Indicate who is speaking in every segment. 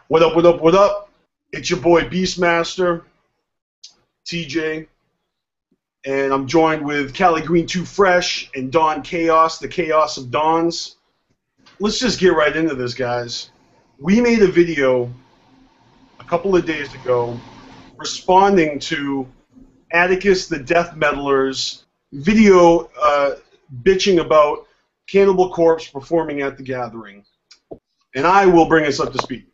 Speaker 1: What up, what up, what up? It's your boy Beastmaster, TJ, and I'm joined with Cali Green 2 Fresh and Dawn Chaos, the Chaos of Dawns. Let's just get right into this, guys. We made a video a couple of days ago responding to Atticus the Death Meddler's video bitching about Cannibal Corpse performing at the Gathering. And I will bring us up to speed.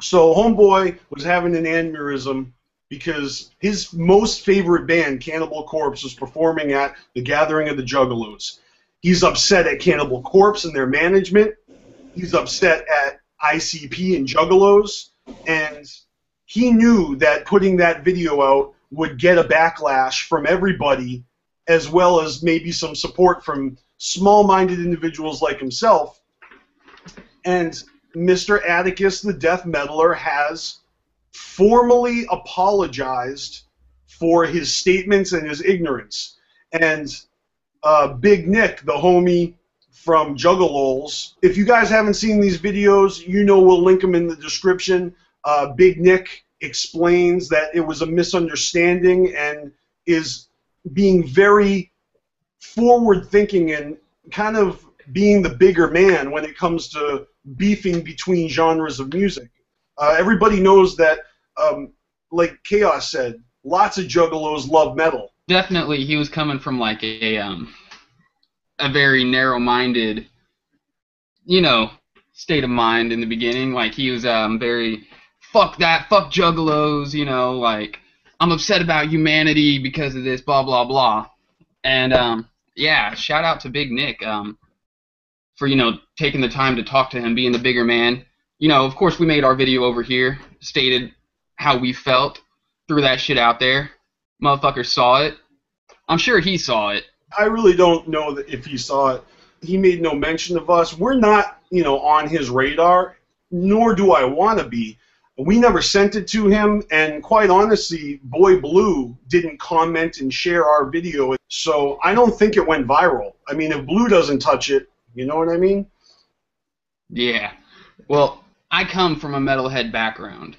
Speaker 1: So Homeboy was having an aneurysm because his most favorite band, Cannibal Corpse, was performing at the Gathering of the Juggalos. He's upset at Cannibal Corpse and their management. He's upset at ICP and Juggalos. And he knew that putting that video out would get a backlash from everybody, as well as maybe some support from small-minded individuals like himself. And Mr. Atticus the Death Meddler has formally apologized for his statements and his ignorance. And Big Nick, the homie from Juggalos, if you guys haven't seen these videos, you know we'll link them in the description. Big Nick explains that it was a misunderstanding and is being very forward-thinking and kind of being the bigger man when it comes to beefing between genres of music. Everybody knows that, like Chaos said, lots of Juggalos love metal.
Speaker 2: Definitely, he was coming from like a very narrow-minded, state of mind in the beginning. Like he was very, fuck that, fuck Juggalos, like I'm upset about humanity because of this, blah blah blah. And yeah, shout out to Big Nick for taking the time to talk to him, being the bigger man. Of course we made our video over here, stated how we felt, threw that shit out there. Motherfucker saw it. I'm sure he saw it.
Speaker 1: I really don't know that if he saw it. He made no mention of us. We're not, on his radar, nor do I want to be. We never sent it to him, and quite honestly, Boy Blue didn't comment and share our video, so I don't think it went viral. I mean, if Blue doesn't touch it, you know what I mean?
Speaker 2: Yeah. Well, I come from a metalhead background.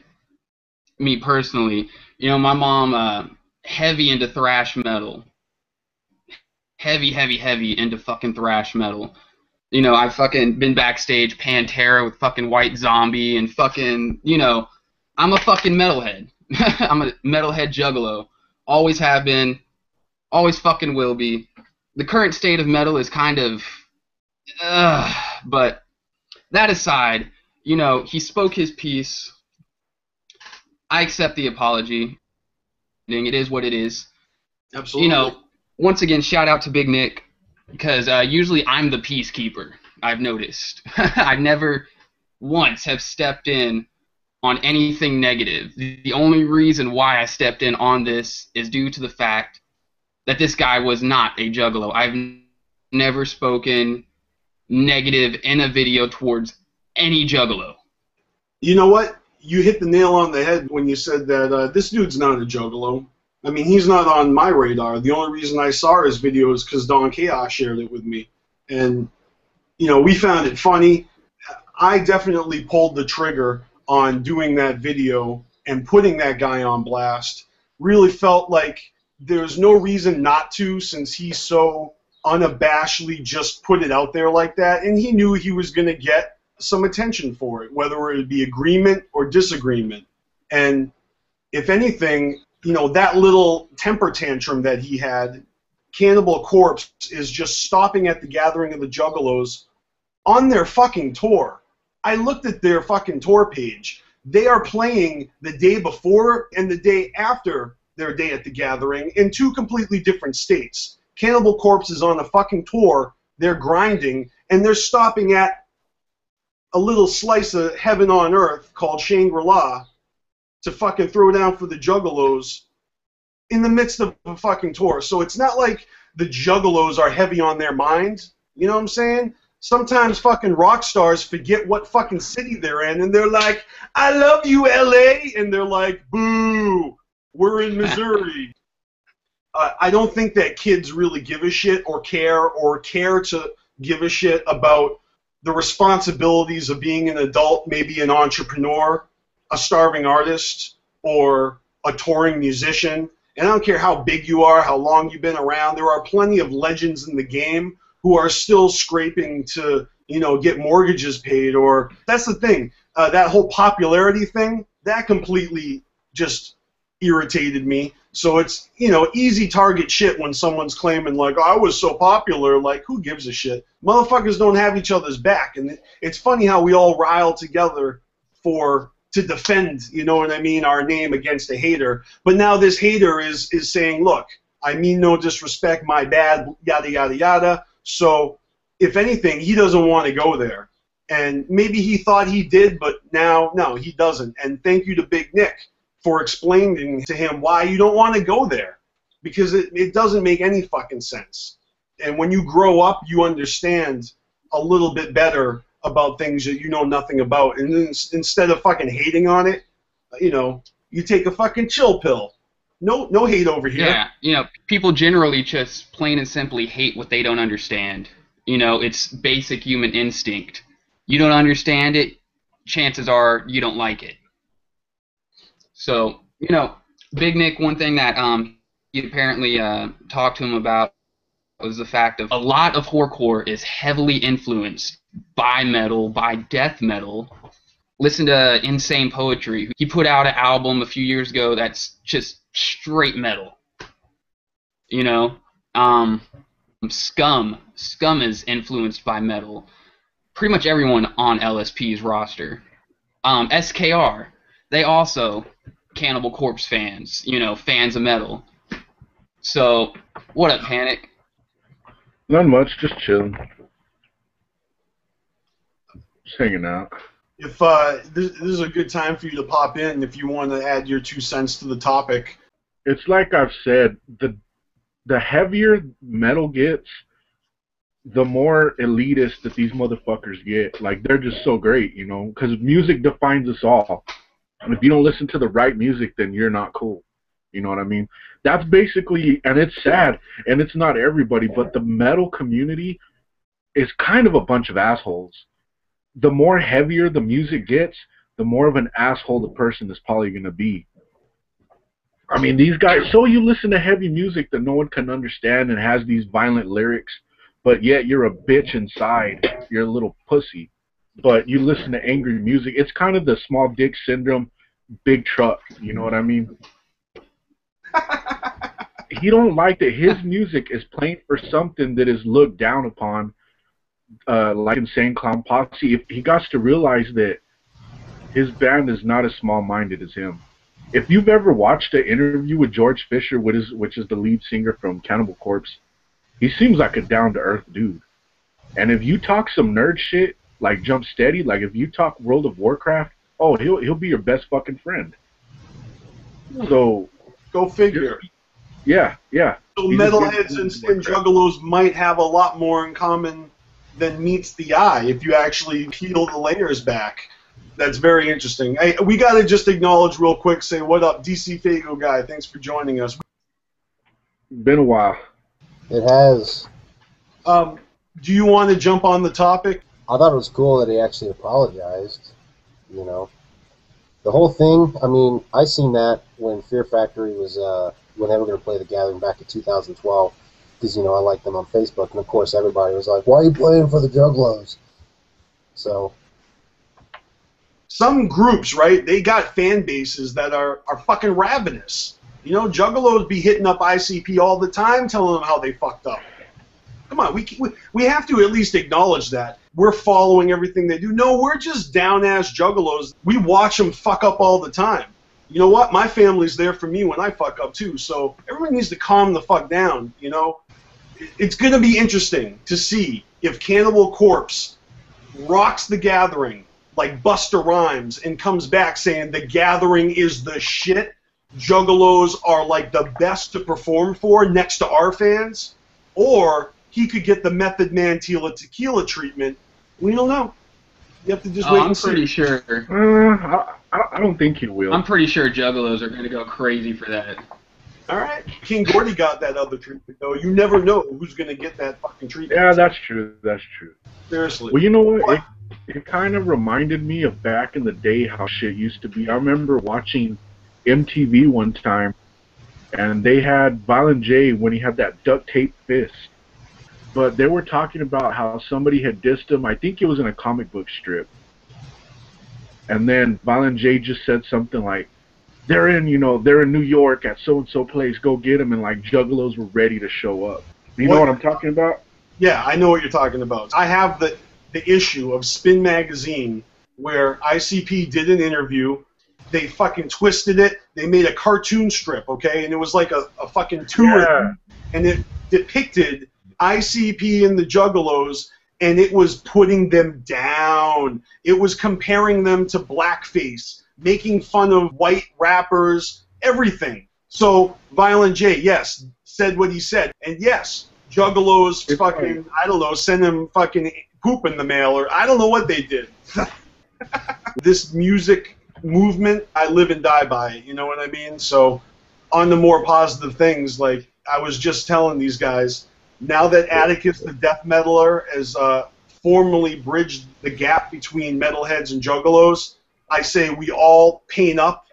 Speaker 2: Me personally. My mom, heavy into thrash metal. Heavy into fucking thrash metal. I've fucking been backstage Pantera with fucking White Zombie and fucking, I'm a fucking metalhead. I'm a metalhead juggalo. Always have been. Always fucking will be. The current state of metal is kind of, but that aside, he spoke his piece. I accept the apology. It is what it is.
Speaker 1: Absolutely.
Speaker 2: Once again, shout out to Big Nick, because usually I'm the peacekeeper, I've noticed. I never once have stepped in on anything negative. The only reason why I stepped in on this is due to the fact that this guy was not a Juggalo. I've never spoken negative in a video towards any Juggalo.
Speaker 1: You know what? You hit the nail on the head when you said that this dude's not a Juggalo. I mean, he's not on my radar. The only reason I saw his video is because Dawn Chaos shared it with me. And, we found it funny. I definitely pulled the trigger on doing that video and putting that guy on blast. Really felt like there's no reason not to, since he so unabashedly just put it out there like that. And he knew he was going to get some attention for it, whether it would be agreement or disagreement. And if anything, that little temper tantrum that he had, Cannibal Corpse is just stopping at the Gathering of the Juggalos on their fucking tour. I looked at their fucking tour page. They are playing the day before and the day after their day at the Gathering in two completely different states. Cannibal Corpse is on a fucking tour, they're grinding, and they're stopping at a little slice of heaven on earth called Shangri-La to fucking throw down for the Juggalos in the midst of a fucking tour. So it's not like the Juggalos are heavy on their mind. You know what I'm saying? Sometimes fucking rock stars forget what fucking city they're in, and they're like, I love you, L.A., and they're like, boo, we're in Missouri. I don't think that kids really give a shit or care to give a shit about the responsibilities of being an adult, maybe an entrepreneur, a starving artist, or a touring musician. And I don't care how big you are, how long you've been around, there are plenty of legends in the game who are still scraping to, you know, get mortgages paid. Or that's the thing, that whole popularity thing, that completely just irritated me. So it's, you know, easy target shit when someone's claiming, like, oh, I was so popular. Like, who gives a shit? Motherfuckers don't have each other's back. And it's funny how we all rile together to defend, you know what I mean, our name against a hater. But now this hater is saying, look, I mean no disrespect, my bad, yada, yada, yada. So if anything, he doesn't want to go there. And maybe he thought he did, but now, no, he doesn't. And thank you to Big Nick for explaining to him why you don't want to go there, because it doesn't make any fucking sense. And when you grow up, you understand a little bit better about things that you know nothing about, and then instead of fucking hating on it, you know, you take a fucking chill pill. No hate over here.
Speaker 2: Yeah, you know, people generally just plain and simply hate what they don't understand. You know, it's basic human instinct. You don't understand it, chances are you don't like it. So, you know, Big Nick, one thing that he apparently talked to him about was the fact of a lot of horrorcore is heavily influenced by metal, by death metal. Listen to Insane Poetry. He put out an album a few years ago that's just straight metal. You know, Scum is influenced by metal. Pretty much everyone on LSP's roster. SKR, they also Cannibal Corpse fans, you know, fans of metal. So, what up, Panic?
Speaker 3: Not much, just chilling. Just hanging out.
Speaker 1: If this is a good time for you to pop in if you want to add your 2 cents to the topic.
Speaker 3: It's like I've said, the heavier metal gets, the more elitist that these motherfuckers get. Like, they're just so great, you know, because music defines us all. And if you don't listen to the right music, then you're not cool. You know what I mean? That's basically, and it's sad, and it's not everybody, but the metal community is kind of a bunch of assholes. The more heavier the music gets, the more of an asshole the person is probably going to be. I mean, these guys, so you listen to heavy music that no one can understand and has these violent lyrics, but yet you're a bitch inside. You're a little pussy. But you listen to angry music. It's kind of the small dick syndrome, big truck. You know what I mean? He don't like that his music is playing for something that is looked down upon, like Insane Clown Posse. If he got to realize that his band is not as small-minded as him. If you've ever watched an interview with George Fisher, which is the lead singer from Cannibal Corpse, he seems like a down-to-earth dude. And if you talk some nerd shit, like Jump Steady, like if you talk World of Warcraft, oh, he'll be your best fucking friend. So
Speaker 1: go figure.
Speaker 3: Yeah.
Speaker 1: So metalheads and juggalos might have a lot more in common than meets the eye if you actually peel the layers back. That's very interesting. Hey, we got to just acknowledge real quick, say what up, DC Fago guy. Thanks for joining us.
Speaker 3: Been a while.
Speaker 4: It has.
Speaker 1: Do you want to jump on the topic?
Speaker 4: I thought it was cool that he actually apologized, you know. The whole thing, I mean, I seen that when Fear Factory was, when they were going to play The Gathering back in 2012, because, you know, I liked them on Facebook, and of course everybody was like, why are you playing for the Juggalos? So.
Speaker 1: Some groups, right, they got fan bases that are fucking ravenous. You know, Juggalos be hitting up ICP all the time telling them how they fucked up. Come on, we have to at least acknowledge that. We're following everything they do. No, we're just down-ass Juggalos. We watch them fuck up all the time. You know what? My family's there for me when I fuck up too, so everyone needs to calm the fuck down, you know? It's going to be interesting to see if Cannibal Corpse rocks The Gathering like Busta Rhymes and comes back saying The Gathering is the shit, Juggalos are like the best to perform for next to our fans, or he could get the Method Man tequila treatment. We don't know. You have to just wait and see.
Speaker 2: I'm pretty sure.
Speaker 3: I don't think he will.
Speaker 2: I'm pretty sure Juggalos are going to go crazy for that.
Speaker 1: All right. King Gordy got that other treatment, though. You never know who's going to get that fucking treatment.
Speaker 3: Yeah, that's true. That's true.
Speaker 1: Seriously.
Speaker 3: Well, you know what? It kind of reminded me of back in the day how shit used to be. I remember watching MTV one time, and they had Violent J when he had that duct tape fist. But they were talking about how somebody had dissed him. I think it was in a comic book strip. And then Violent J just said something like, they're in New York at so-and-so place, go get them, and like Juggalos were ready to show up. You know what I'm talking about?
Speaker 1: Yeah, I know what you're talking about. I have the issue of Spin Magazine where ICP did an interview, they fucking twisted it, they made a cartoon strip, okay, and it was like a fucking tour, and it depicted ICP and the Juggalos, and it was putting them down. It was comparing them to blackface, making fun of white rappers, everything. So Violent J, yes, said what he said, and yes, Juggalos fucking, I don't know, send him fucking poop in the mail, or I don't know what they did. This music movement, I live and die by it, you know what I mean? So on the more positive things, like I was just telling these guys, now that Atticus the Death Metaler has formally bridged the gap between metalheads and Juggalos, I say we all paint up.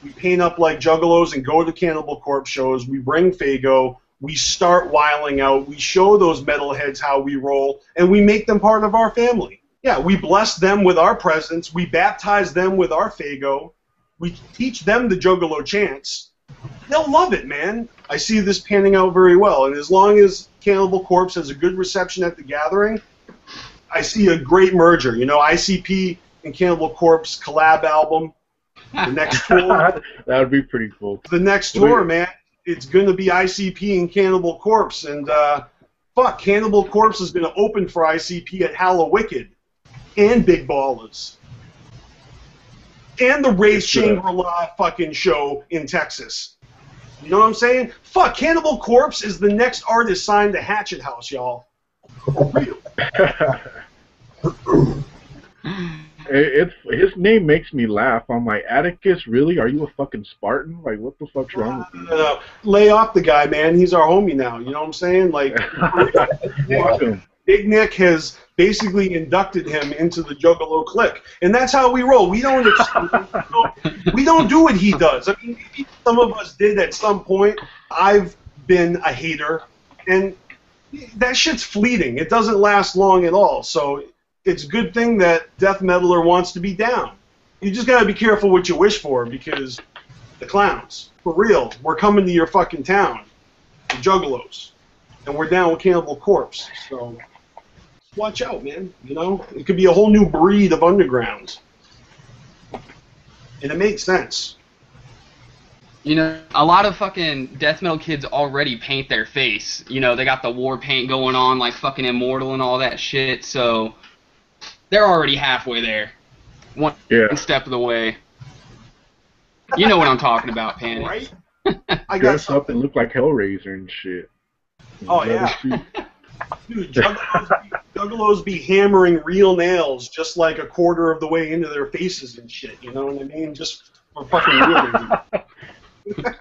Speaker 1: We paint up like Juggalos and go to Cannibal Corpse shows. We bring Fago. We start wiling out. We show those metalheads how we roll, and we make them part of our family. Yeah, we bless them with our presence. We baptize them with our Fago. We teach them the Juggalo chants. They'll love it, man. I see this panning out very well, and as long as Cannibal Corpse has a good reception at the gathering, I see a great merger. You know, ICP and Cannibal Corpse collab album. The next tour.
Speaker 3: That would be pretty cool.
Speaker 1: The next tour, man, it's going to be ICP and Cannibal Corpse. And, fuck, Cannibal Corpse is going to open for ICP at Hallowicked and Big Ballers. And the Wraith Shangri-La fucking show in Texas. You know what I'm saying? Fuck, Cannibal Corpse is the next artist signed to Hatchet House, y'all. For real.
Speaker 3: His name makes me laugh. I'm like, Atticus, really? Are you a fucking Spartan? Like, what the fuck's wrong with you?
Speaker 1: No. Lay off the guy, man. He's our homie now. You know what I'm saying? Like, Big Nick has basically inducted him into the Juggalo clique, and that's how we roll. We don't do what he does. I mean, maybe some of us did at some point. I've been a hater, and that shit's fleeting. It doesn't last long at all. So it's a good thing that Death Metaler wants to be down. You just gotta be careful what you wish for, because the clowns, for real, we're coming to your fucking town, the Juggalos, and we're down with Cannibal Corpse. So watch out, man. You know, it could be a whole new breed of underground, and it makes sense.
Speaker 2: You know, a lot of fucking death metal kids already paint their face. You know, they got the war paint going on, like fucking Immortal and all that shit, so they're already halfway there. One step of the way. You know what I'm talking about, Panic.
Speaker 1: Right?
Speaker 3: I got something look like Hellraiser and shit.
Speaker 1: Oh, yeah. Dude, Juggalos be hammering real nails just like a quarter of the way into their faces and shit, you know what I mean? Just for fucking real.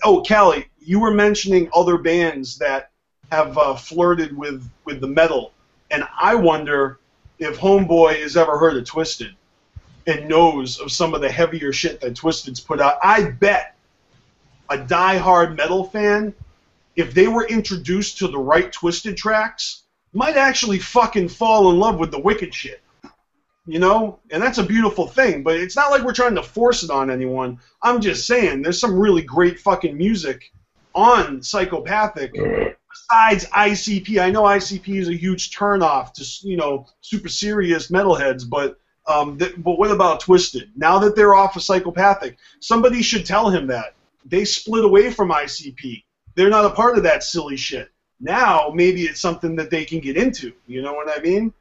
Speaker 1: Oh, Callie, you were mentioning other bands that have flirted with the metal, and I wonder if Homeboy has ever heard of Twisted and knows of some of the heavier shit that Twisted's put out. I bet a die-hard metal fan, if they were introduced to the right Twisted tracks, might actually fucking fall in love with the wicked shit. You know? And that's a beautiful thing, but it's not like we're trying to force it on anyone. I'm just saying, there's some really great fucking music on Psychopathic besides ICP. I know ICP is a huge turnoff to, you know, super serious metalheads, but what about Twisted? Now that they're off of Psychopathic, somebody should tell him that. They split away from ICP. They're not a part of that silly shit. Now, maybe it's something that they can get into. You know what I mean?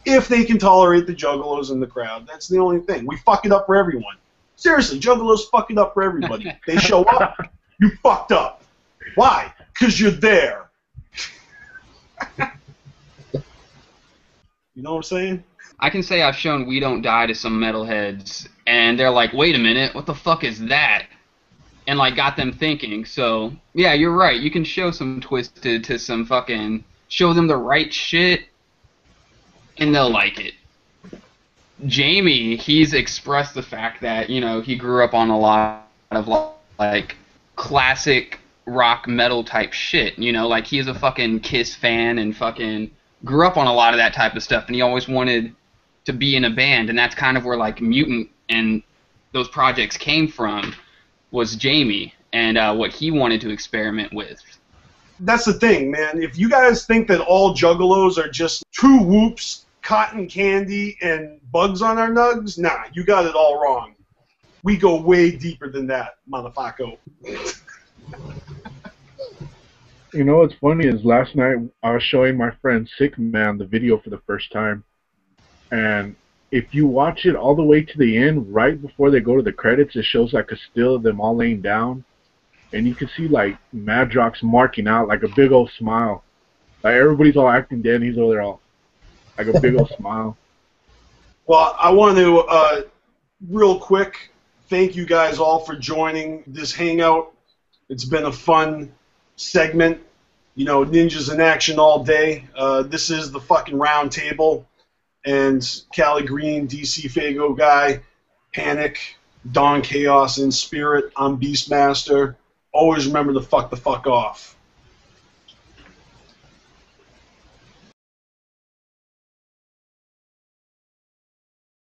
Speaker 1: If they can tolerate the Juggalos in the crowd. That's the only thing. We fuck it up for everyone. Seriously, Juggalos fuck it up for everybody. They show up, you fucked up. Why? Because you're there. You know what I'm saying?
Speaker 2: I can say I've shown We Don't Die to some metalheads, and they're like, wait a minute, what the fuck is that? and like got them thinking. So yeah, you're right. You can show some Twisted to some fucking, show them the right shit, and they'll like it. Jamie, he's expressed the fact that, you know, he grew up on a lot of like classic rock metal type shit, you know, like he's a fucking Kiss fan and fucking grew up on a lot of that type of stuff, and he always wanted to be in a band, and that's kind of where like Mutant and those projects came from, was Jamie and what he wanted to experiment with.
Speaker 1: That's the thing, man. If you guys think that all Juggalos are just true whoops, cotton candy, and bugs on our nugs, nah, you got it all wrong. We go way deeper than that, motherfucker.
Speaker 3: You know what's funny is last night I was showing my friend Sick Man the video for the first time, and if you watch it all the way to the end, right before they go to the credits, it shows like a still of them all laying down, and you can see like Madrox marking out like a big old smile. Like everybody's all acting dead, and he's over there all like a big old smile.
Speaker 1: Well, I want to real quick thank you guys all for joining this hangout. It's been a fun segment. You know, ninjas in action all day. This is the fucking round table. And Cali Green, DC Fago Guy, Panic, Don Chaos in Spirit, I'm Beastmaster. Always remember to fuck the fuck off.